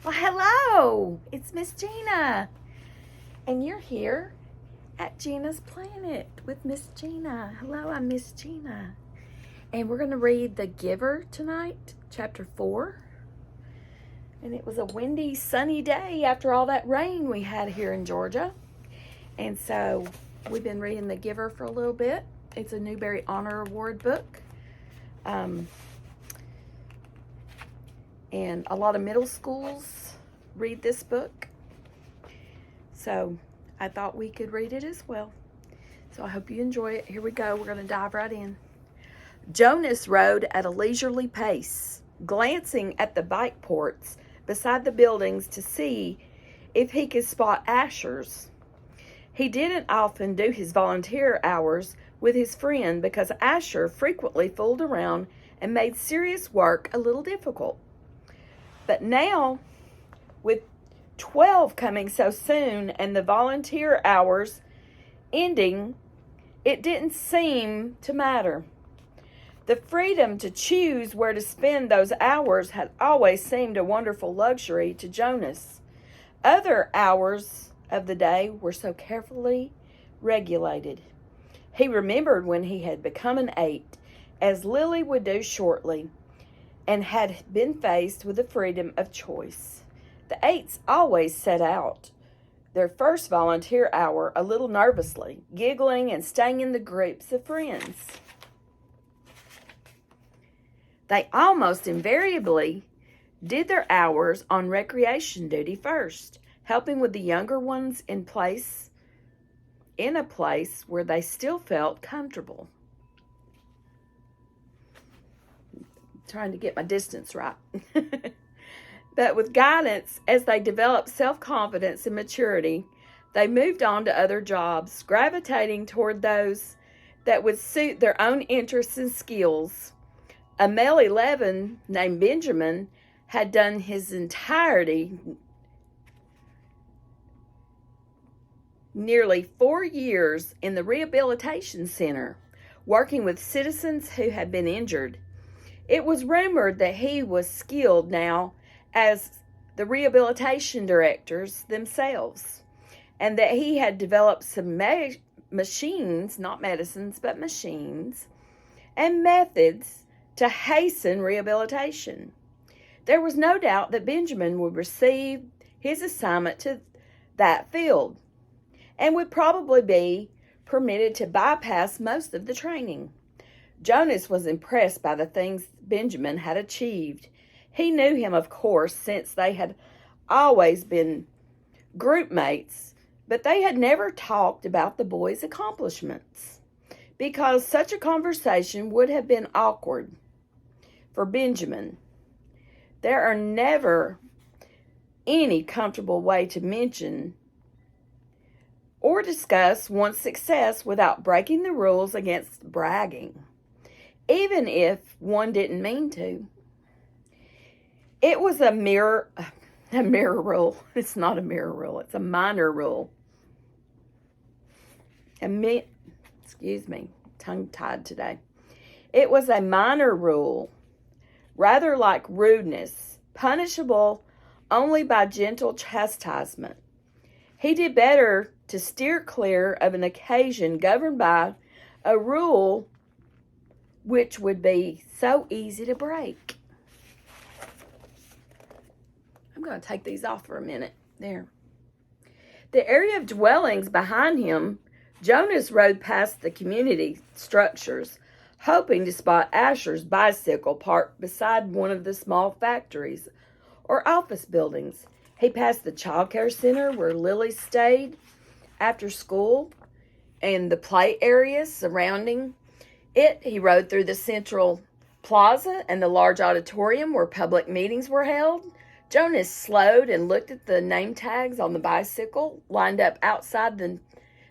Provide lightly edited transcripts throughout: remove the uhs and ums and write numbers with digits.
Well, hello, it's Miss Gina, and you're here at Gina's Planet with Miss Gina. Hello, I'm Miss Gina, and we're going to read The Giver tonight, chapter 4. And it was a windy, sunny day after all that rain we had here in Georgia. And so we've been reading The Giver for a little bit. It's a Newbery Honor Award book. And a lot of middle schools read this book. So I thought we could read it as well. So I hope you enjoy it. Here we go. We're going to dive right in. Jonas rode at a leisurely pace, glancing at the bike ports beside the buildings to see if he could spot Asher's. He didn't often do his volunteer hours with his friend because Asher frequently fooled around and made serious work a little difficult. But now, with 12 coming so soon and the volunteer hours ending, it didn't seem to matter. The freedom to choose where to spend those hours had always seemed a wonderful luxury to Jonas. Other hours of the day were so carefully regulated. He remembered when he had become an 8, as Lily would do shortly, and had been faced with the freedom of choice. The 8s always set out their first volunteer hour a little nervously, giggling and staying in the groups of friends. They almost invariably did their hours on recreation duty first, helping with the younger ones in a place where they still felt comfortable. Trying to get my distance right. But with guidance, as they developed self-confidence and maturity, they moved on to other jobs, gravitating toward those that would suit their own interests and skills. A male 11 named Benjamin had done his entirety, nearly 4 years, in the rehabilitation center, working with citizens who had been injured. It was rumored that he was skilled now as the rehabilitation directors themselves, and that he had developed some machines, not medicines, but machines, and methods to hasten rehabilitation. There was no doubt that Benjamin would receive his assignment to that field, and would probably be permitted to bypass most of the training. Jonas was impressed by the things Benjamin had achieved. He knew him, of course, since they had always been group mates, but they had never talked about the boy's accomplishments, because such a conversation would have been awkward for Benjamin. There are never any comfortable way to mention or discuss one's success without breaking the rules against bragging, even if one didn't mean to. It was a mirror rule. It's not a mirror rule. It's a minor rule. Excuse me, tongue-tied today. It was a minor rule, rather like rudeness, punishable only by gentle chastisement. He did better to steer clear of an occasion governed by a rule which would be so easy to break. I'm going to take these off for a minute. There. The area of dwellings behind him, Jonas rode past the community structures, hoping to spot Asher's bicycle parked beside one of the small factories or office buildings. He passed the child care center where Lily stayed after school and the play areas surrounding it. He rode through the central plaza and the large auditorium where public meetings were held. Jonas slowed and looked at the name tags on the bicycle lined up outside the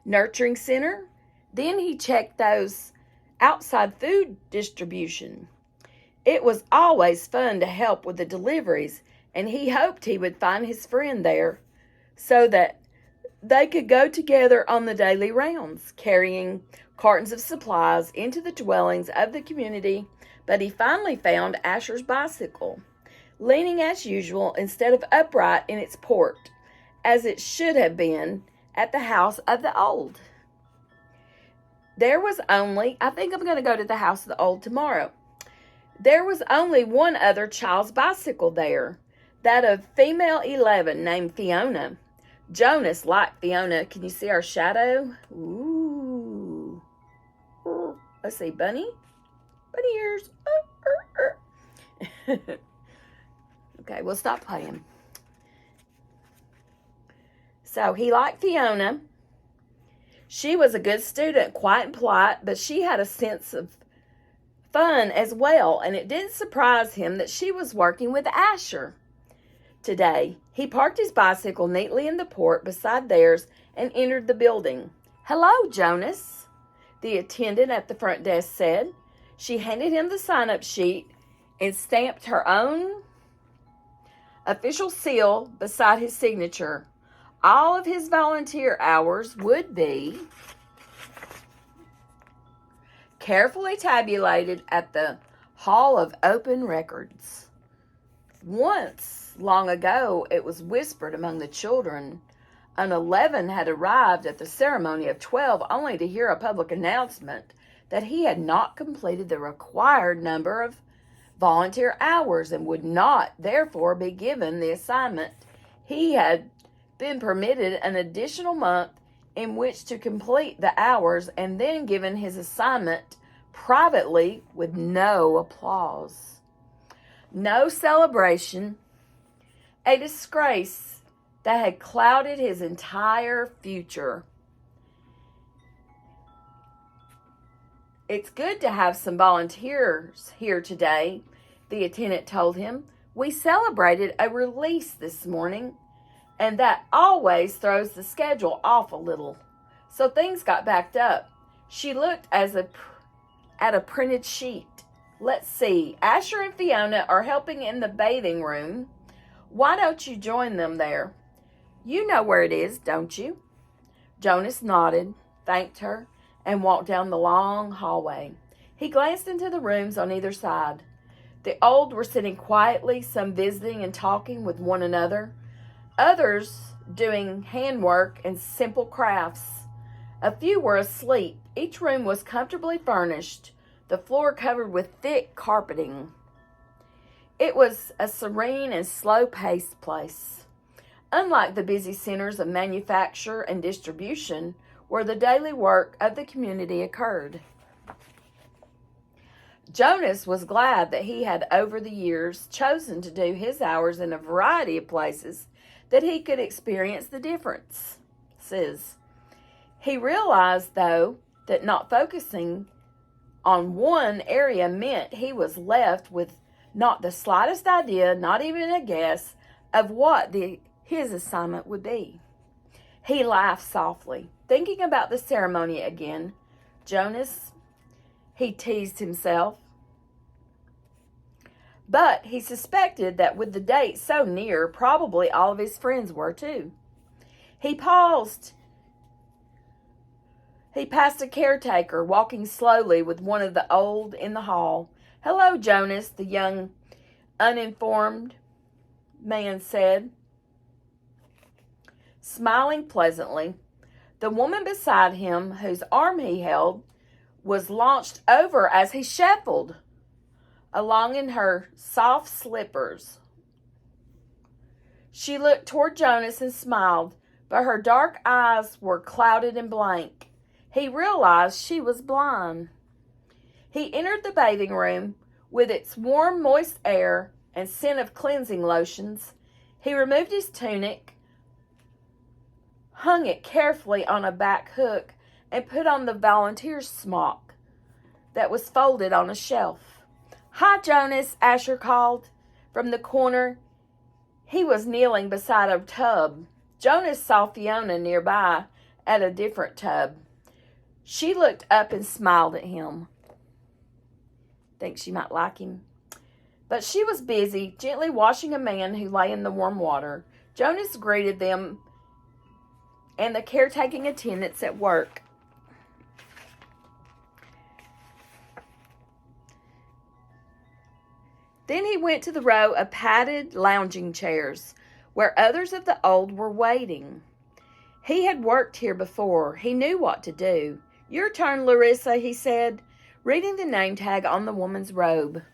nurturing center. Then he checked those outside food distribution. It was always fun to help with the deliveries, and he hoped he would find his friend there so that they could go together on the daily rounds, carrying cartons of supplies into the dwellings of the community. But he finally found Asher's bicycle. leaning as usual instead of upright in its port, as it should have been at the house of the old. There was only, I think I'm going to go to the house of the old tomorrow. There was only one other child's bicycle there, that of female 11 named Fiona. Jonas liked Fiona. Can you see our shadow? Ooh. Let's see, bunny ears. Okay, we'll stop playing. So he liked Fiona. She was a good student, quiet and polite, but she had a sense of fun as well, and it didn't surprise him that she was working with Asher. Today, he parked his bicycle neatly in the port beside theirs and entered the building. "Hello, Jonas," the attendant at the front desk said. She handed him the sign-up sheet and stamped her own official seal beside his signature. All of his volunteer hours would be carefully tabulated at the Hall of Open Records. Once, long ago, it was whispered among the children, an 11 had arrived at the ceremony of 12 only to hear a public announcement that he had not completed the required number of volunteer hours and would not, therefore, be given the assignment. He had been permitted an additional month in which to complete the hours and then given his assignment privately with no applause. No celebration, a disgrace that had clouded his entire future. "It's good to have some volunteers here today," the attendant told him. "We celebrated a release this morning, and that always throws the schedule off a little. So things got backed up." She looked at a printed sheet. "Let's see, Asher and Fiona are helping in the bathing room. Why don't you join them there? You know where it is, don't you?" Jonas nodded, thanked her, and walked down the long hallway. He glanced into the rooms on either side. The old were sitting quietly, some visiting and talking with one another, others doing handwork and simple crafts. A few were asleep. Each room was comfortably furnished, the floor covered with thick carpeting. It was a serene and slow-paced place, unlike the busy centers of manufacture and distribution where the daily work of the community occurred. Jonas was glad that he had over the years chosen to do his hours in a variety of places that he could experience the differences. He realized, though, that not focusing on one area meant he was left with not the slightest idea, not even a guess, of what his assignment would be. He laughed softly, thinking about the ceremony again. Jonas, he teased himself. But he suspected that with the date so near, probably all of his friends were too. He paused. He passed a caretaker walking slowly with one of the old in the hall. "Hello, Jonas," the young, uninformed man said, smiling pleasantly. The woman beside him, whose arm he held, was launched over as he shuffled along in her soft slippers. She looked toward Jonas and smiled, but her dark eyes were clouded and blank. He realized she was blind. He entered the bathing room with its warm, moist air and scent of cleansing lotions. He removed his tunic, hung it carefully on a back hook, and put on the volunteer's smock that was folded on a shelf. "Hi, Jonas," Asher called from the corner. He was kneeling beside a tub. Jonas saw Fiona nearby at a different tub. She looked up and smiled at him. Think she might like him. But she was busy, gently washing a man who lay in the warm water. Jonas greeted them and the caretaking attendants at work. Then he went to the row of padded lounging chairs, where others of the old were waiting. He had worked here before. He knew what to do. "Your turn, Larissa," he said, reading the name tag on the woman's robe.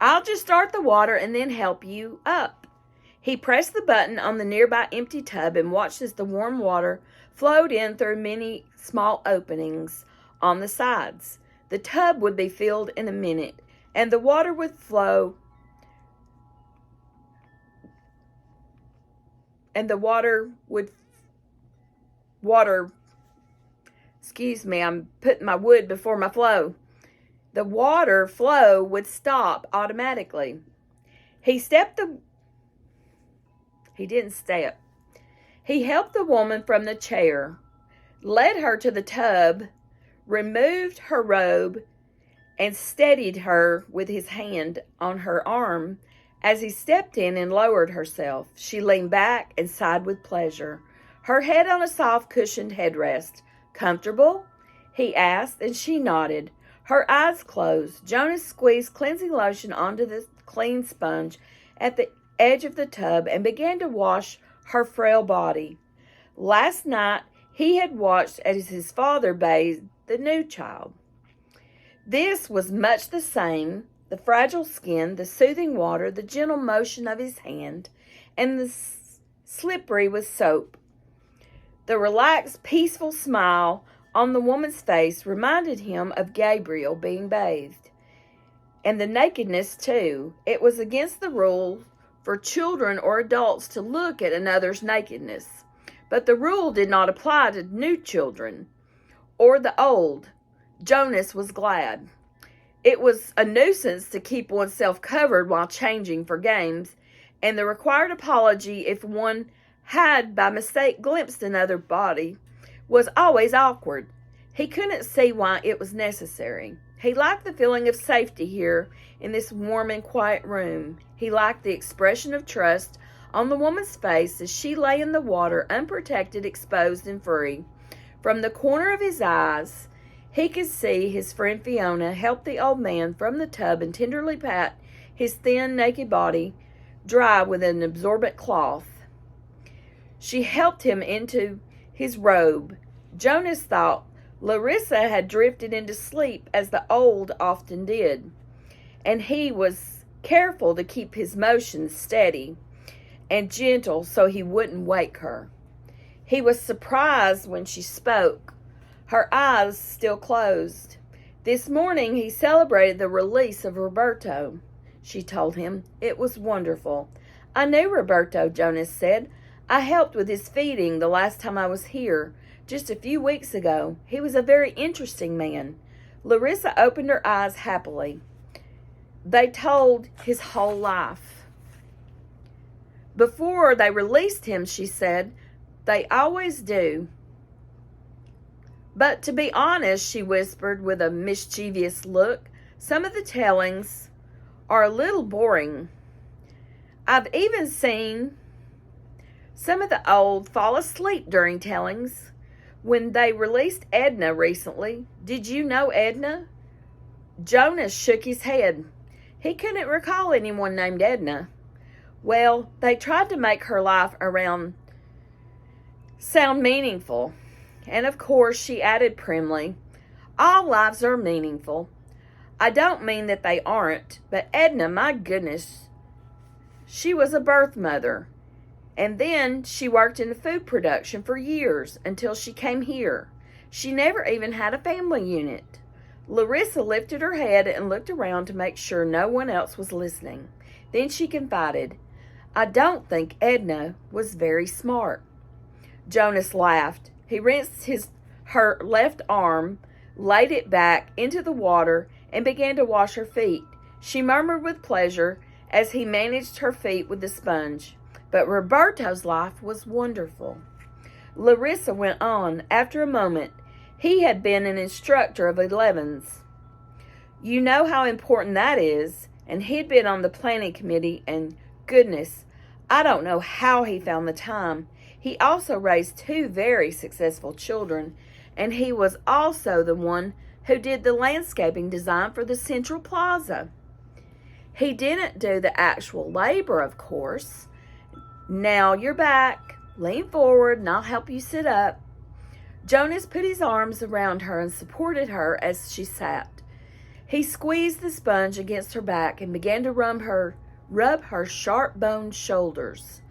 "I'll just start the water and then help you up." He pressed the button on the nearby empty tub and watched as the warm water flowed in through many small openings on the sides. The tub would be filled in a minute, and the water would flow, and the water, excuse me, I'm putting my wood before my flow. The water flow would stop automatically. He didn't step. He helped the woman from the chair, led her to the tub, removed her robe, and steadied her with his hand on her arm. As he stepped in and lowered herself, she leaned back and sighed with pleasure, her head on a soft cushioned headrest. "Comfortable?" he asked, and she nodded. Her eyes closed. Jonas squeezed cleansing lotion onto the clean sponge at the edge of the tub and began to wash her frail body. Last night, he had watched as his father bathed the new child. This was much the same: the fragile skin, the soothing water, the gentle motion of his hand, and the slippery with soap. The relaxed, peaceful smile on the woman's face reminded him of Gabriel being bathed. And the nakedness, too. It was against the rule for children or adults to look at another's nakedness. But the rule did not apply to new children or the old. Jonas was glad. It was a nuisance to keep oneself covered while changing for games, and the required apology if one had by mistake glimpsed another body was always awkward. He couldn't see why it was necessary. He liked the feeling of safety here in this warm and quiet room. He liked the expression of trust on the woman's face as she lay in the water, unprotected, exposed, and free. From the corner of his eyes, he could see his friend Fiona help the old man from the tub and tenderly pat his thin, naked body dry with an absorbent cloth. She helped him into his robe. Jonas thought Larissa had drifted into sleep, as the old often did, and he was careful to keep his motions steady and gentle so he wouldn't wake her. He was surprised when she spoke, her eyes still closed. "This morning he celebrated the release of Roberto," she told him. "It was wonderful." "I knew Roberto," Jonas said. "I helped with his feeding the last time I was here, just a few weeks ago. He was a very interesting man." Larissa opened her eyes happily. They told his whole life. "Before they released him," she said. "They always do. But to be honest," she whispered with a mischievous look, "some of the tellings are a little boring. I've even seen some of the old fall asleep during tellings. When they released Edna recently." "Did you know Edna?" Jonas shook his head. He couldn't recall anyone named Edna. "Well, they tried to make her life around sound meaningful. And of course," she added primly, "all lives are meaningful. I don't mean that they aren't, but Edna, my goodness, she was a birth mother. And then she worked in food production for years until she came here. She never even had a family unit." Larissa lifted her head and looked around to make sure no one else was listening. Then she confided, "I don't think Edna was very smart." Jonas laughed. He rinsed her left arm, laid it back into the water, and began to wash her feet. She murmured with pleasure as he managed her feet with the sponge. But Roberto's life was wonderful. Larissa went on. After a moment, he had been an instructor of 11s. "You know how important that is. And he'd been on the planning committee, and goodness, I don't know how he found the time. He also raised 2 very successful children, and he was also the one who did the landscaping design for the Central Plaza. He didn't do the actual labor, of course. Now you're back. Lean forward and I'll help you sit up. Jonas put his arms around her and supported her as she sat. He squeezed the sponge against her back and began to rub her sharp-boned shoulders.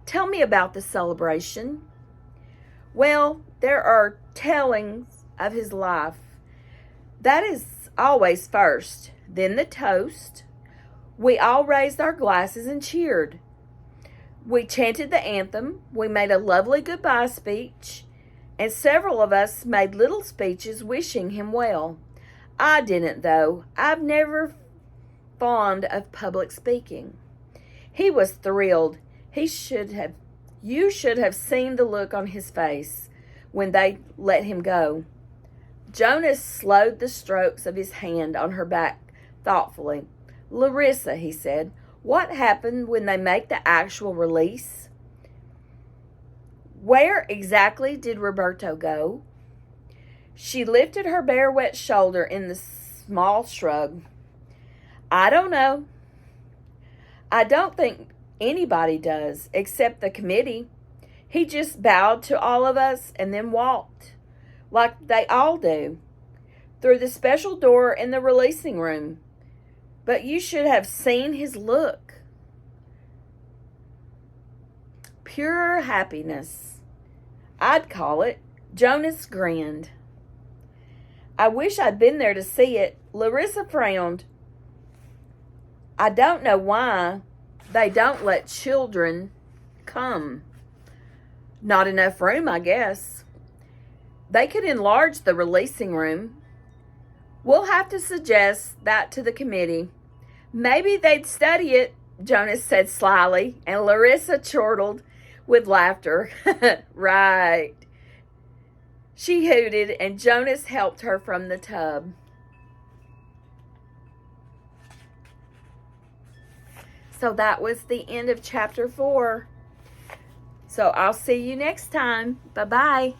Tell me about the celebration. Well, there are tellings of his life. That is always first. Then the toast. We all raised our glasses and cheered. We chanted the anthem. We made a lovely goodbye speech. And several of us made little speeches wishing him well. I didn't, though. I've never fond of public speaking. He was thrilled. You should have seen the look on his face when they let him go. Jonas slowed the strokes of his hand on her back thoughtfully. Larissa, he said, what happened when they make the actual release? Where exactly did Roberto go? She lifted her bare wet shoulder in the small shrug. I don't know. I don't think anybody does, except the committee. He just bowed to all of us and then walked, like they all do, through the special door in the releasing room. But you should have seen his look. Pure happiness, I'd call it. Jonas grinned. I wish I'd been there to see it. Larissa frowned. I don't know why they don't let children come. Not enough room, I guess. They could enlarge the releasing room. We'll have to suggest that to the committee. Maybe they'd study it, Jonas said slyly, and Larissa chortled with laughter. Right. She hooted, and Jonas helped her from the tub. So that was the end of chapter 4. So I'll see you next time. Bye-bye.